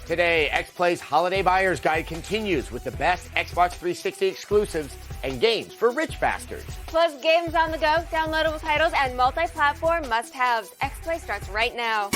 Today, XPlay's Holiday Buyer's Guide continues with the best Xbox 360 exclusives and games for rich bastards. Plus games on the go, downloadable titles, and multi-platform must-haves. XPlay starts right now.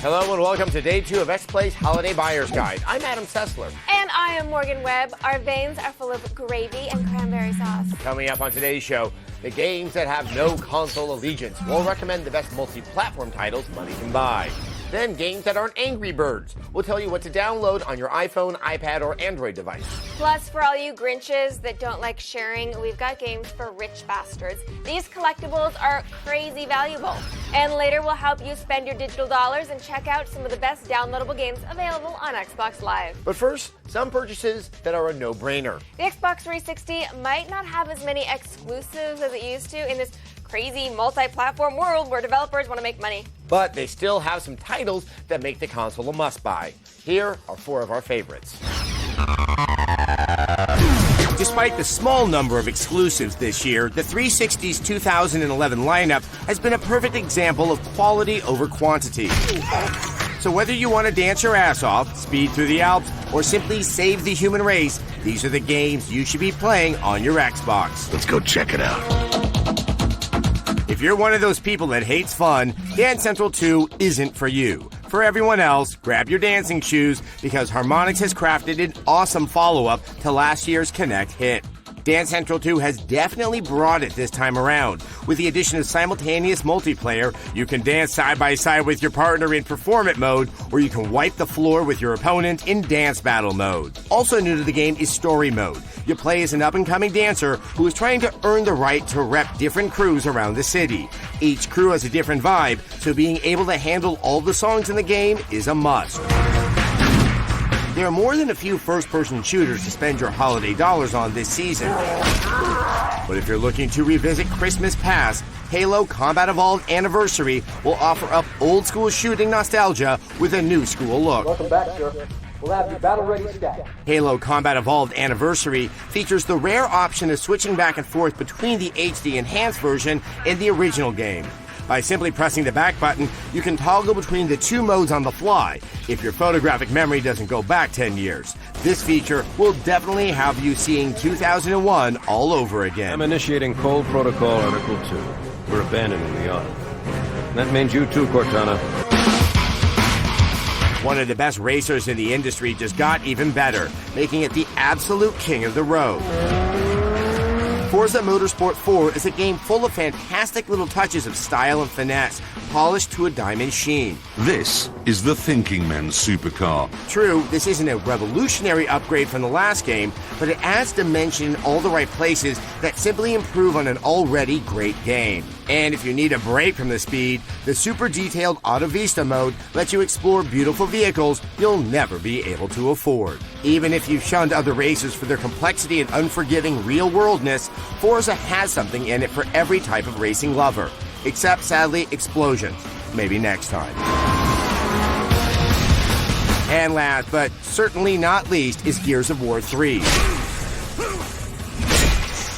Hello and welcome to Day 2 of XPlay's Holiday Buyer's Guide. I'm Adam Sessler. And I am Morgan Webb. Our veins are full of gravy and cranberry sauce. Coming up on today's show, the games that have no console allegiance. We'll recommend the best multi-platform titles money can buy. Then games that aren't Angry Birds. We'll tell you what to download on your iPhone, iPad, or Android device. Plus, for all you Grinches that don't like sharing, we've got games for rich bastards. These collectibles are crazy valuable. And later, we'll help you spend your digital dollars and check out some of the best downloadable games available on Xbox Live. But first, some purchases that are a no-brainer. The Xbox 360 might not have as many exclusives as it used to in this crazy multi-platform world where developers want to make money. But they still have some titles that make the console a must-buy. Here are 4 of our favorites. Despite the small number of exclusives this year, the 360's 2011 lineup has been a perfect example of quality over quantity. So whether you want to dance your ass off, speed through the Alps, or simply save the human race, these are the games you should be playing on your Xbox. Let's go check it out. If you're one of those people that hates fun, Dance Central 2 isn't for you. For everyone else, grab your dancing shoes because Harmonix has crafted an awesome follow-up to last year's Connect hit. Dance Central 2 has definitely brought it this time around. With the addition of simultaneous multiplayer, you can dance side by side with your partner in performant mode, or you can wipe the floor with your opponent in dance battle mode. Also new to the game is story mode. You play as an up-and-coming dancer who is trying to earn the right to rep different crews around the city. Each crew has a different vibe, so being able to handle all the songs in the game is a must. There are more than a few first-person shooters to spend your holiday dollars on this season. But if you're looking to revisit Christmas past, Halo Combat Evolved Anniversary will offer up old-school shooting nostalgia with a new school look. Welcome back, sir. We'll have your battle-ready stack. Halo Combat Evolved Anniversary features the rare option of switching back and forth between the HD Enhanced version and the original game. By simply pressing the back button, you can toggle between the 2 modes on the fly if your photographic memory doesn't go back 10 years. This feature will definitely have you seeing 2001 all over again. I'm initiating Cold Protocol Article 2. We're abandoning the autumn. That means you too, Cortana. One of the best racers in the industry just got even better, making it the absolute king of the road. Forza Motorsport 4 is a game full of fantastic little touches of style and finesse, polished to a diamond sheen. This is the Thinking Men's supercar. True, this isn't a revolutionary upgrade from the last game, but it adds dimension in all the right places that simply improve on an already great game. And if you need a break from the speed, the super detailed Auto Vista mode lets you explore beautiful vehicles you'll never be able to afford. Even if you've shunned other races for their complexity and unforgiving real-worldness, Forza has something in it for every type of racing lover. Except, sadly, explosions. Maybe next time. And last, but certainly not least, is Gears of War 3.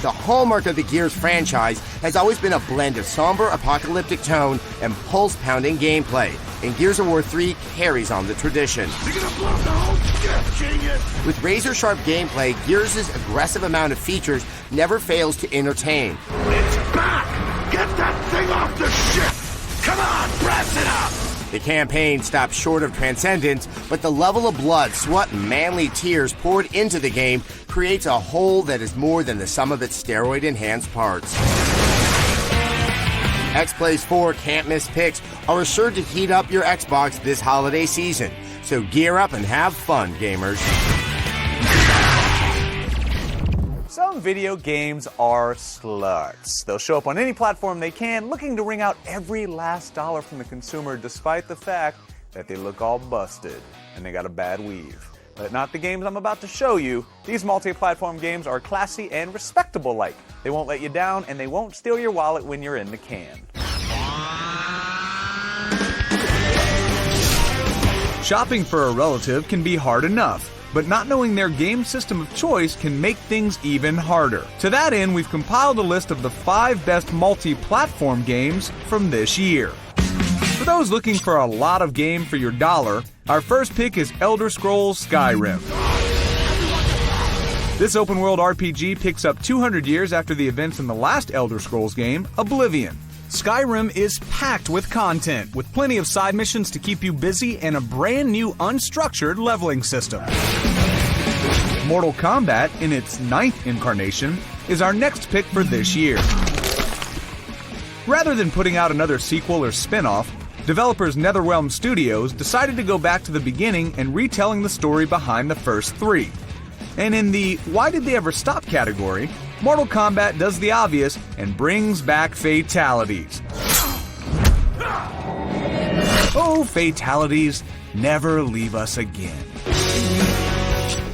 The hallmark of the Gears franchise has always been a blend of somber apocalyptic tone and pulse-pounding gameplay, and Gears of War 3 carries on the tradition. With razor-sharp gameplay, Gears' aggressive amount of features never fails to entertain. It's back! Get that thing off the ship! Come on, press it up! The campaign stops short of transcendence, but the level of blood, sweat, and manly tears poured into the game creates a whole that is more than the sum of its steroid-enhanced parts. XPlay's 4 can't-miss picks are assured to heat up your Xbox this holiday season. So gear up and have fun, gamers. Some video games are sluts. They'll show up on any platform they can, looking to wring out every last dollar from the consumer despite the fact that they look all busted and they got a bad weave. But not the games I'm about to show you. These multi-platform games are classy and respectable-like. They won't let you down and they won't steal your wallet when you're in the can. Shopping for a relative can be hard enough, but not knowing their game system of choice can make things even harder. To that end, we've compiled a list of the 5 best multi-platform games from this year. For those looking for a lot of game for your dollar, our first pick is Elder Scrolls Skyrim. This open-world RPG picks up 200 years after the events in the last Elder Scrolls game, Oblivion. Skyrim is packed with content, with plenty of side missions to keep you busy and a brand new unstructured leveling system. Mortal Kombat, in its 9th incarnation, is our next pick for this year. Rather than putting out another sequel or spin-off, developers NetherRealm Studios decided to go back to the beginning and retelling the story behind the first 3. And in the why did they ever stop category, Mortal Kombat does the obvious and brings back fatalities. Oh, fatalities never leave us again.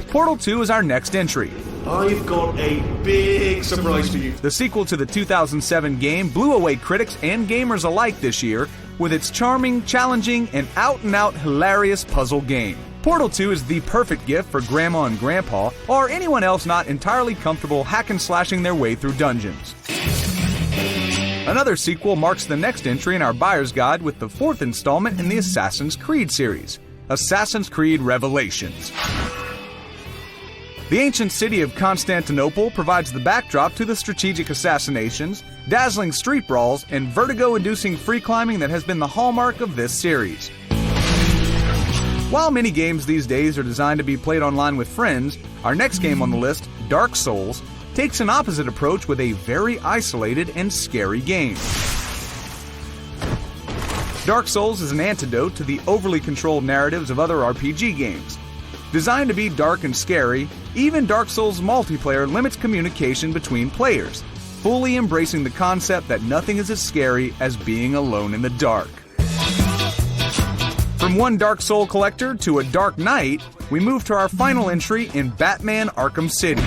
Portal 2 is our next entry. I've got a big surprise for you. The sequel to the 2007 game blew away critics and gamers alike this year with its charming, challenging, and out-and-out hilarious puzzle game. Portal 2 is the perfect gift for Grandma and Grandpa, or anyone else not entirely comfortable hack and slashing their way through dungeons. Another sequel marks the next entry in our buyer's guide with the 4th installment in the Assassin's Creed series, Assassin's Creed Revelations. The ancient city of Constantinople provides the backdrop to the strategic assassinations, dazzling street brawls, and vertigo-inducing free climbing that has been the hallmark of this series. While many games these days are designed to be played online with friends, our next game on the list, Dark Souls, takes an opposite approach with a very isolated and scary game. Dark Souls is an antidote to the overly controlled narratives of other RPG games. Designed to be dark and scary, even Dark Souls multiplayer limits communication between players, fully embracing the concept that nothing is as scary as being alone in the dark. From one Dark Soul collector to a Dark Knight, we move to our final entry in Batman Arkham City.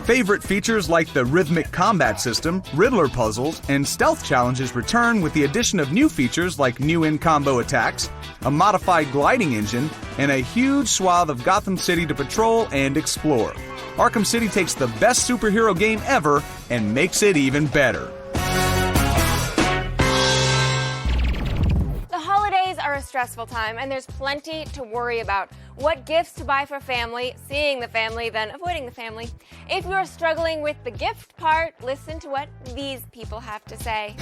Favorite features like the rhythmic combat system, Riddler puzzles, and stealth challenges return with the addition of new features like new in-combo attacks, a modified gliding engine, and a huge swath of Gotham City to patrol and explore. Arkham City takes the best superhero game ever and makes it even better. Are a stressful time, and there's plenty to worry about. What gifts to buy for family, seeing the family, then avoiding the family. If you're struggling with the gift part, listen to what these people have to say.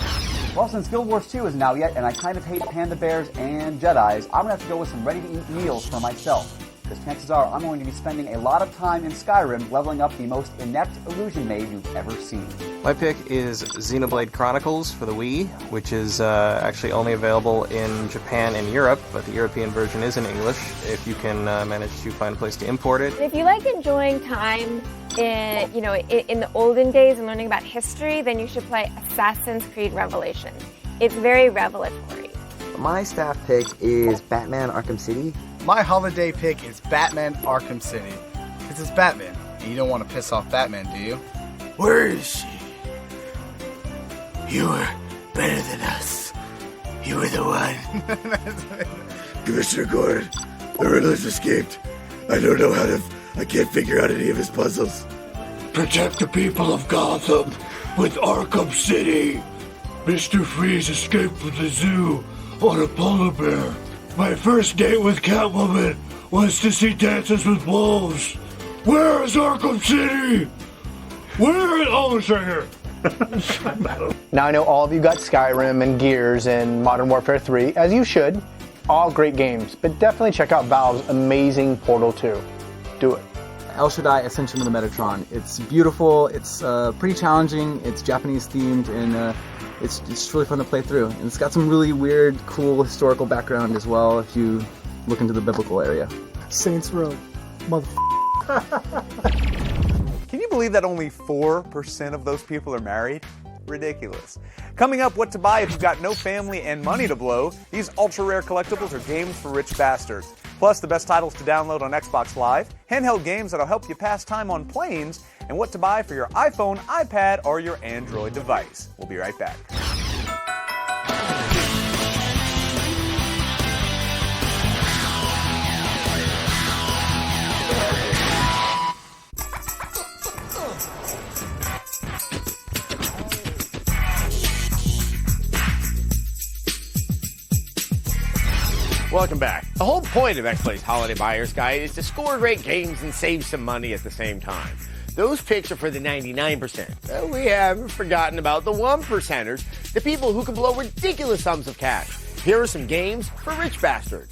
Well, since Guild Wars 2 isn't out yet, and I kind of hate panda bears and Jedis, I'm going to have to go with some ready-to-eat meals for myself. Because chances are I'm going to be spending a lot of time in Skyrim leveling up the most inept illusion mage you've ever seen. My pick is Xenoblade Chronicles for the Wii, which is actually only available in Japan and Europe, but the European version is in English, if you can manage to find a place to import it. If you like enjoying time in the olden days and learning about history, then you should play Assassin's Creed Revelations. It's very revelatory. My staff pick is Batman Arkham City. My holiday pick is Batman Arkham City. Because it's Batman, and you don't want to piss off Batman, do you? Where is she? You were better than us. You were the one. Commissioner Gordon, the Riddler's escaped. I don't know I can't figure out any of his puzzles. Protect the people of Gotham with Arkham City. Mr. Freeze escaped from the zoo on a polar bear. My first date with Catwoman was to see Dances with Wolves. Where is Arkham City? Where is... Oh, it's right here. Now I know all of you got Skyrim and Gears and Modern Warfare 3, as you should. All great games, but definitely check out Valve's amazing Portal 2. Do it. El Shaddai Ascension of the Metatron. It's beautiful, it's pretty challenging, it's Japanese themed, and it's just really fun to play through. And it's got some really weird, cool historical background as well if you look into the biblical area. Saints Row, Can you believe that only 4% of those people are married? Ridiculous. Coming up, what to buy if you've got no family and money to blow. These ultra-rare collectibles are games for rich bastards. Plus, the best titles to download on Xbox Live, handheld games that'll help you pass time on planes, and what to buy for your iPhone, iPad, or your Android device. We'll be right back. Welcome back. The whole point of XPlay's Holiday Buyer's Guide is to score great games and save some money at the same time. Those picks are for the 99%. We haven't forgotten about the 1%ers, the people who can blow ridiculous sums of cash. Here are some games for rich bastards.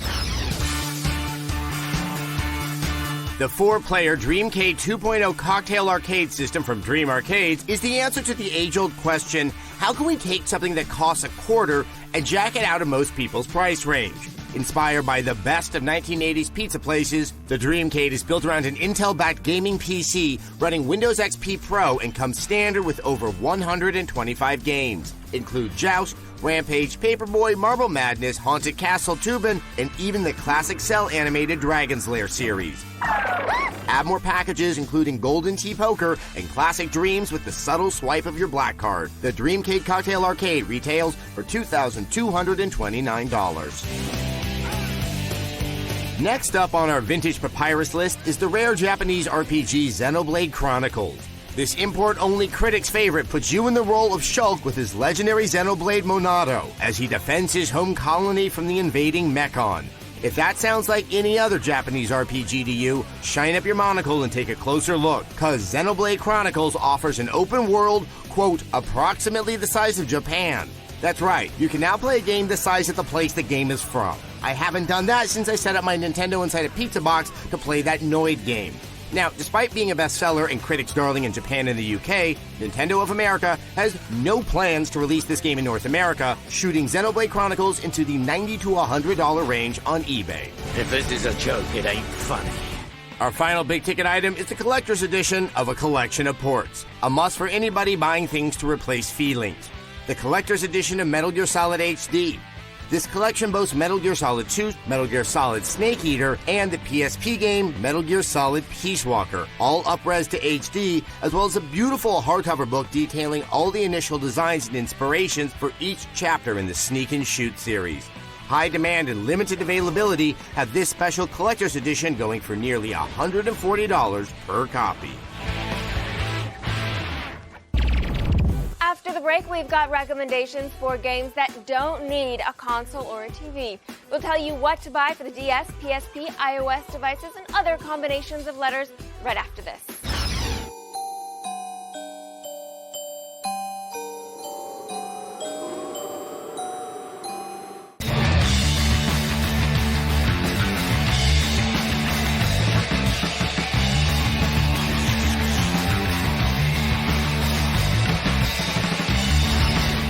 The 4-player Dreamcade 2.0 cocktail arcade system from Dream Arcades is the answer to the age-old question, how can we take something that costs a quarter and jack it out of most people's price range? Inspired by the best of 1980s pizza places, the Dreamcade is built around an Intel-backed gaming PC running Windows XP Pro and comes standard with over 125 games. Include Joust, Rampage, Paperboy, Marble Madness, Haunted Castle, Tubin, and even the classic cell-animated Dragon's Lair series. Add more packages including Golden Tee Poker and Classic Dreams with the subtle swipe of your black card. The Dreamcade Cocktail Arcade retails for $2,229. Next up on our vintage papyrus list is the rare Japanese RPG Xenoblade Chronicles. This import-only critic's favorite puts you in the role of Shulk with his legendary Xenoblade Monado as he defends his home colony from the invading Mechon. If that sounds like any other Japanese RPG to you, shine up your monocle and take a closer look, cause Xenoblade Chronicles offers an open world, quote, approximately the size of Japan. That's right, you can now play a game the size of the place the game is from. I haven't done that since I set up my Nintendo inside a pizza box to play that Noid game. Now, despite being a bestseller and critics' darling in Japan and the UK, Nintendo of America has no plans to release this game in North America, shooting Xenoblade Chronicles into the $90 to $100 range on eBay. If this is a joke, it ain't funny. Our final big-ticket item is the collector's edition of a collection of ports, a must for anybody buying things to replace feelings. The collector's edition of Metal Gear Solid HD. This collection boasts Metal Gear Solid 2, Metal Gear Solid Snake Eater, and the PSP game Metal Gear Solid Peace Walker, all up-res to HD, as well as a beautiful hardcover book detailing all the initial designs and inspirations for each chapter in the Sneak and Shoot series. High demand and limited availability have this special collector's edition going for nearly $140 per copy. After the break, we've got recommendations for games that don't need a console or a TV. We'll tell you what to buy for the DS, PSP, iOS devices, and other combinations of letters right after this.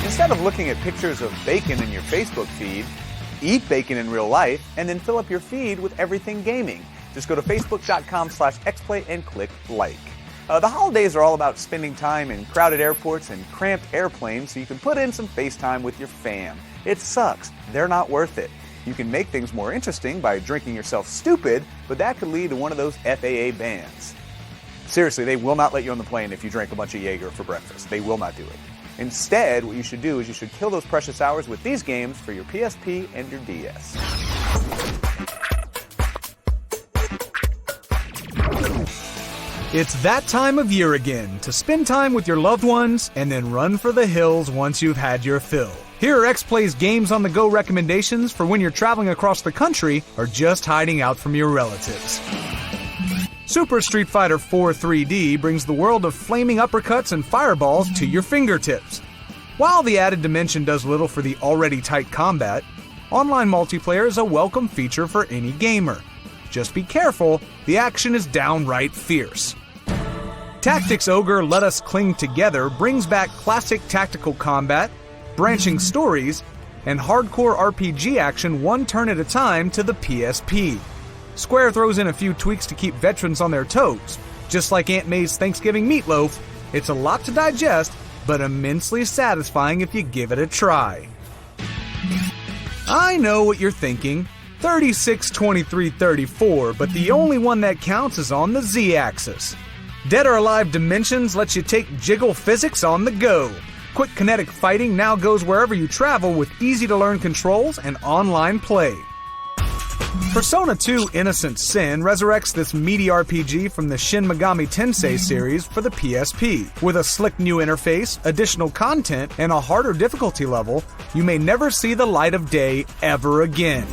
Instead of looking at pictures of bacon in your Facebook feed, eat bacon in real life and then fill up your feed with everything gaming. Just go to facebook.com/xplay and click like. The holidays are all about spending time in crowded airports and cramped airplanes so you can put in some FaceTime with your fam. It sucks. They're not worth it. You can make things more interesting by drinking yourself stupid, but that could lead to one of those FAA bans. Seriously, they will not let you on the plane if you drank a bunch of Jaeger for breakfast. They will not do it. Instead, what you should do is you should kill those precious hours with these games for your PSP and your DS. It's that time of year again to spend time with your loved ones and then run for the hills once you've had your fill. Here are XPlay's Games on the Go recommendations for when you're traveling across the country or just hiding out from your relatives. Super Street Fighter 4 3D brings the world of flaming uppercuts and fireballs to your fingertips. While the added dimension does little for the already tight combat, online multiplayer is a welcome feature for any gamer. Just be careful, the action is downright fierce. Tactics Ogre Let Us Cling Together brings back classic tactical combat, branching stories, and hardcore RPG action one turn at a time to the PSP. Square throws in a few tweaks to keep veterans on their toes. Just like Aunt May's Thanksgiving meatloaf, it's a lot to digest, but immensely satisfying if you give it a try. I know what you're thinking. 36, 23, 34, but the only one that counts is on the Z-axis. Dead or Alive Dimensions lets you take jiggle physics on the go. Quick kinetic fighting now goes wherever you travel with easy-to-learn controls and online play. Persona 2 Innocent Sin resurrects this meaty RPG from the Shin Megami Tensei series for the PSP. With a slick new interface, additional content, and a harder difficulty level, you may never see the light of day ever again.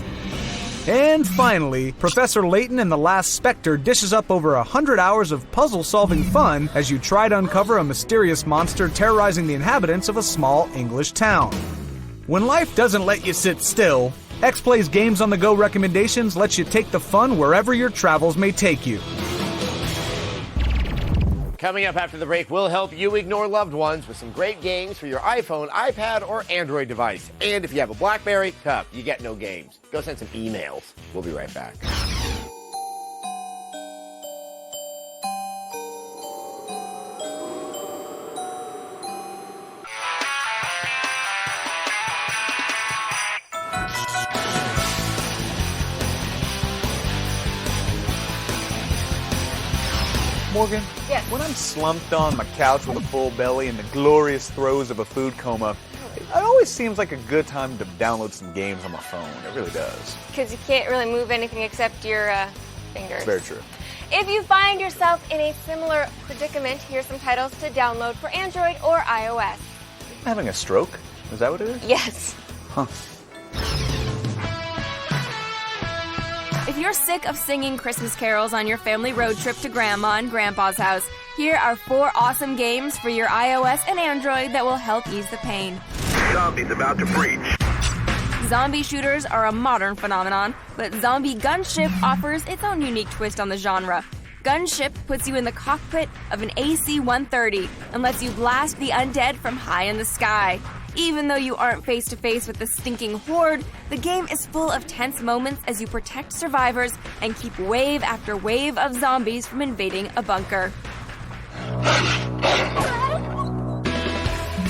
And finally, Professor Layton and the Last Spectre dishes up over 100 hours of puzzle-solving fun as you try to uncover a mysterious monster terrorizing the inhabitants of a small English town. When life doesn't let you sit still, X-Play's Games on the Go recommendations lets you take the fun wherever your travels may take you. Coming up after the break, we'll help you ignore loved ones with some great games for your iPhone, iPad, or Android device. And if you have a BlackBerry, tough, you get no games. Go send some emails. We'll be right back. Morgan? Yes. When I'm slumped on my couch with a full belly in the glorious throes of a food coma, it always seems like a good time to download some games on my phone. It really does. Because you can't really move anything except your fingers. It's very true. If you find yourself in a similar predicament, here's some titles to download for Android or iOS. Having a stroke? Is that what it is? Yes. Huh. If you're sick of singing Christmas carols on your family road trip to Grandma and Grandpa's house, here are 4 awesome games for your iOS and Android that will help ease the pain. Zombies about to breach. Zombie shooters are a modern phenomenon, but Zombie Gunship offers its own unique twist on the genre. Gunship puts you in the cockpit of an AC-130 and lets you blast the undead from high in the sky. Even though you aren't face-to-face with the stinking horde, the game is full of tense moments as you protect survivors and keep wave after wave of zombies from invading a bunker.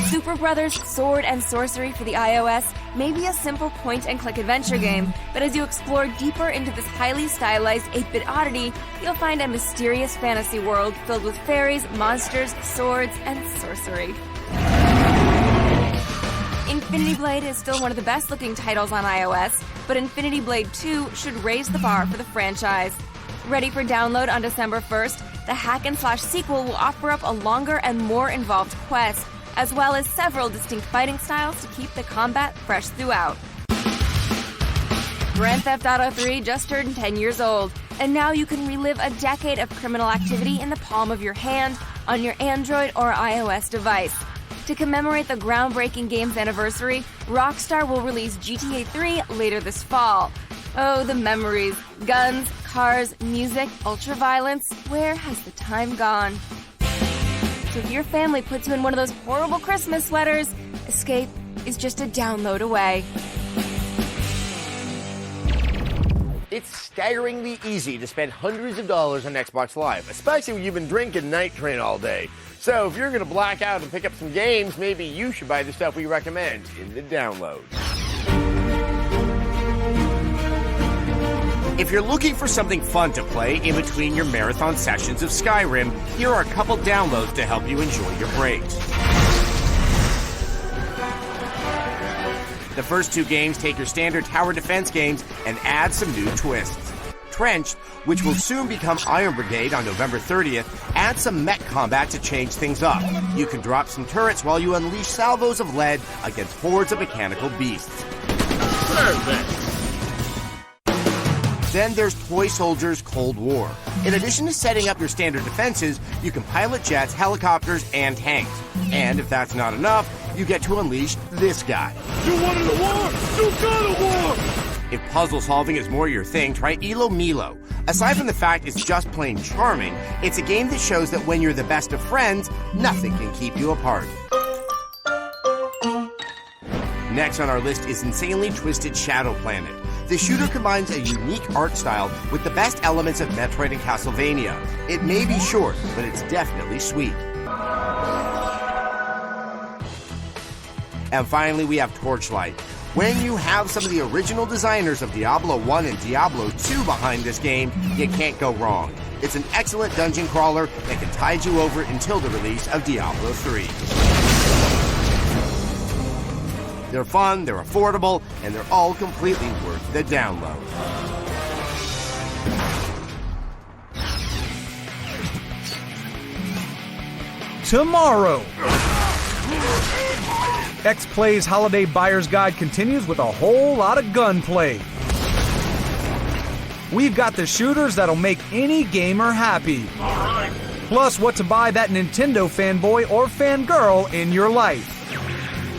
Super Brothers Sword and Sorcery for the iOS may be a simple point-and-click adventure game, but as you explore deeper into this highly stylized 8-bit oddity, you'll find a mysterious fantasy world filled with fairies, monsters, swords, and sorcery. Infinity Blade is still one of the best-looking titles on iOS, but Infinity Blade 2 should raise the bar for the franchise. Ready for download on December 1st, the hack-and-slash sequel will offer up a longer and more involved quest, as well as several distinct fighting styles to keep the combat fresh throughout. Grand Theft Auto 3 just turned 10 years old, and now you can relive a decade of criminal activity in the palm of your hand on your Android or iOS device. To commemorate the groundbreaking game's anniversary, Rockstar will release GTA 3 later this fall. Oh, the memories. Guns, cars, music, ultraviolence. Where has the time gone? So if your family puts you in one of those horrible Christmas sweaters, escape is just a download away. It's staggeringly easy to spend hundreds of dollars on Xbox Live, especially when you've been drinking Night Train all day. So if you're going to black out and pick up some games, maybe you should buy the stuff we recommend in the download. If you're looking for something fun to play in between your marathon sessions of Skyrim, here are a couple downloads to help you enjoy your breaks. The first 2 games take your standard tower defense games and add some new twists. Trenched, which will soon become Iron Brigade on November 30th, adds some mech combat to change things up. You can drop some turrets while you unleash salvos of lead against hordes of mechanical beasts. Then there's Toy Soldiers Cold War. In addition to setting up your standard defenses, you can pilot jets, helicopters, and tanks. And if that's not enough, you get to unleash this guy. You wanted a war! You got a war! If puzzle solving is more your thing, try Elo Milo. Aside from the fact it's just plain charming, it's a game that shows that when you're the best of friends, nothing can keep you apart. Next on our list is Insanely Twisted Shadow Planet. The shooter combines a unique art style with the best elements of Metroid and Castlevania. It may be short, but it's definitely sweet. And finally, we have Torchlight. When you have some of the original designers of Diablo 1 and Diablo 2 behind this game, you can't go wrong. It's an excellent dungeon crawler that can tide you over until the release of Diablo 3. They're fun, they're affordable, and they're all completely worth the download. Tomorrow, X-Play's Holiday Buyer's Guide continues with a whole lot of gunplay. We've got the shooters that'll make any gamer happy. Plus, what to buy that Nintendo fanboy or fangirl in your life.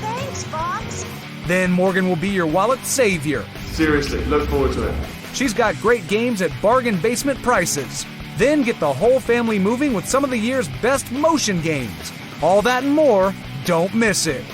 Thanks, Fox. Then Morgan will be your wallet savior. Seriously, look forward to it. She's got great games at bargain basement prices. Then get the whole family moving with some of the year's best motion games. All that and more, don't miss it.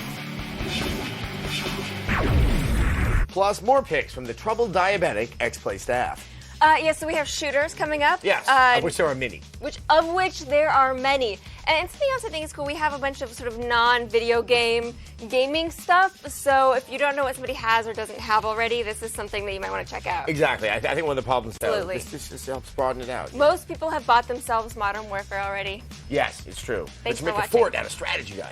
Plus, more picks from the troubled diabetic X-Play staff. Yes, so we have shooters coming up. Yes, of which there are many. Of which there are many. And something else I think is cool, we have a bunch of sort of non-video gaming stuff. So if you don't know what somebody has or doesn't have already, this is something that you might want to check out. Exactly. I think one of the problems Absolutely. This just helps broaden it out. Most people have bought themselves Modern Warfare already. Yes, it's true. Thanks Let's make for a fort out of strategy guide.